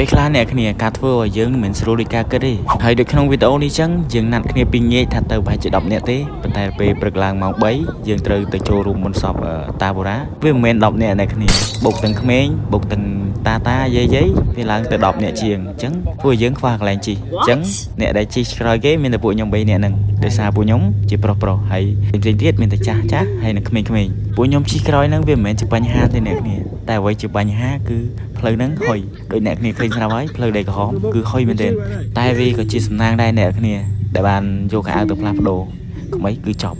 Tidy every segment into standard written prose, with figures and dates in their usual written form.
ពេលខ្លះអ្នកគ្នាការធ្វើឲ្យយើងមិនស្រួលដូចការគិតទេហើយដូចក្នុងវីដេអូនេះចឹងយើងណាត់គ្នាពីងាយថាទៅប្រហែលជា10នាក់ទេប៉ុន្តែពេលព្រឹកឡើងម៉ោង3យើងត្រូវទៅចូលរួមមុនសពតាបូរ៉ាវាមិនមែន10នាក់អ្នកគ្នាបុកទាំងក្មេងបុកទាំងតាយាយវាឡើងទៅ10នាក់ជាងអញ្ចឹងពួកយើងខ្វះកន្លែងជិះអញ្ចឹងអ្នកដែលជិះក្រោយគេមានតែពួកខ្ញុំ3នាក់ហ្នឹងដោយសារពួកខ្ញុំជាប្រុសហើយផ្សេងទៀតមានតែចាស់ហើយនិងក្មេងពួកខ្ញុំជិះក្រោយហ្នឹងវាមិនមែនជាបញ្ហាទេអ្នកគ្នាតែអ្វីជាបញ្ហាគឺផ្លូវហ្នឹងហុយដូចអ្នកគ្នាឃើញស្រាប់ហើយផ្លូវដីក្រហមគឺហុយមែនទែនតែវាក៏ជាសំណាងដែរអ្នកគ្នាដែលបានយកខោអាវទៅផ្លាស់ប្ដូរក្មេងគឺចប់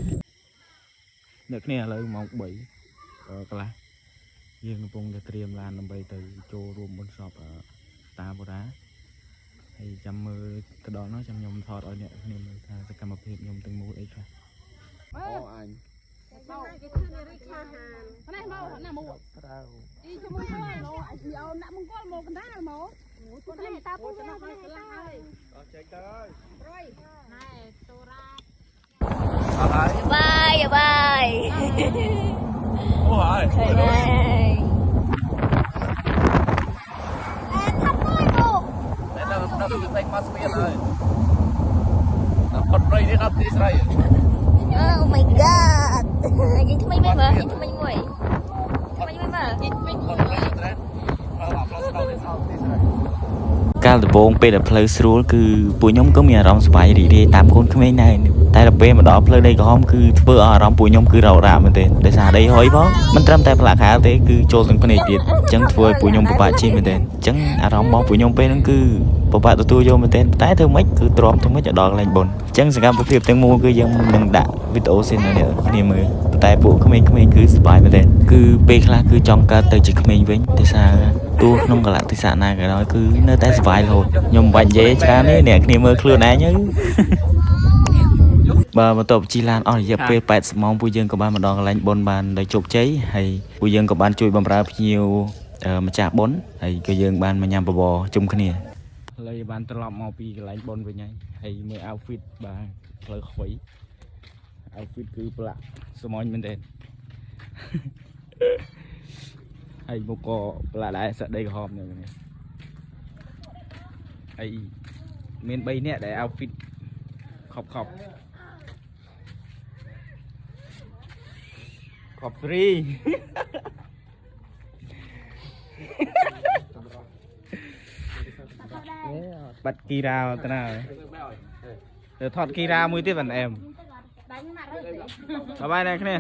អ្នកគ្នាឥឡូវម៉ោង3កន្លះយើងកំពុងតែត្រៀមឡានដើម្បីទៅចូលរួមបុណ្យសពតាបូរ៉ាហើយចាំមើលទៅដល់នោះចាំខ្ញុំថតឲ្យអ្នកគ្នាមើលថាសកម្មភាពខ្ញុំទាំងមូលអីខ្លះអូអញមកគេធ្វើនេះរីកខាហាននេះមកណាមកត្រូវអីជាមួយហើយឡូអាយអូនដាក់មង្គលមកកណ្ដាលមកអូនេះតាពូទៅមកនេះហើយអត់ចេញទៅហើយរយណែតូរ៉ាអត់ហើយបាយអូហើយឃើញហើយមកស្មានហើយអត់ប្រៃនេះអត់ទីស្រី Oh my god និយាយថ្មីមែនមើលនិយាយថ្មីមួយមើលនិយាយថ្មីមួយកាលដំបូងពេលដែលផ្លូវស្រួលគឺពួកខ្ញុំក៏មានអារម្មណ៍សប្បាយរីករាយតាមកូនក្មេងដែរតែដល់ពេលមកដល់ផ្លូវដីក្រហមគឺធ្វើឲ្យអារម្មណ៍ពួកខ្ញុំគឺរោរ៉ាមែនទេដោយសារដីហុយផងមិនត្រឹមតែផ្លាកខោទេគឺចូលទាំងភ្នែកទៀតអញ្ចឹងធ្វើឲ្យពួកខ្ញុំពិបាកជិះមែនទេអញ្ចឹងអារម្មណ៍របស់ពួកខ្ញុំពេលហ្នឹងគឺពិបាកទទួលយកមែនទេតែធ្វើម៉េចគឺទ្រាំធ្វើម៉េចឲ្យដល់កន្លែងបុណ្យអញ្ចឹងសកម្មភាពទាំងមូលគឺយើងនឹងដាក់វីដេអូសិននៅនេះគ្នាមើលតែពួកក្មេងៗគឺសប្បាយមែនទេគឺពេលខ្លះគឺចង់កើតទៅជាក្មេងវិញដោយសារទោះក្នុងកលៈទេសៈណាក៏ដោយគឺនៅតែសុបាយរហូតខ្ញុំមិនបាច់និយាយច្រើនទេអ្នកគ្នាមើលខ្លួនឯងទៅបើបន្ទាប់ជិះឡានអស់រយៈពេល80ម៉ោងពួកយើងក៏បានមកដល់កន្លែងបុណ្យបានដោយជោគជ័យហើយពួកយើងក៏បានជួយបម្រើភ្ញៀវម្ចាស់បុណ្យហើយក៏យើងបានមកញ៉ាំបបរជុំគ្នាឥឡូវបានត្រឡប់មកពីកន្លែងបុណ្យវិញហើយមើល outfit បាទផ្លូវខ្វៃ outfit គឺប្រឡាក់ស្មោញមែនទេហើយមុខក៏ប្រឡាក់ដែរសាក់ដីក្រហមនេះហើយមាន3នាក់ដែល outfit ខប់ free បាត់គីរ៉ាទៅណាទៅថតគីរ៉ាមួយទៀតបងអែមបាយបាយអ្នកគ្នា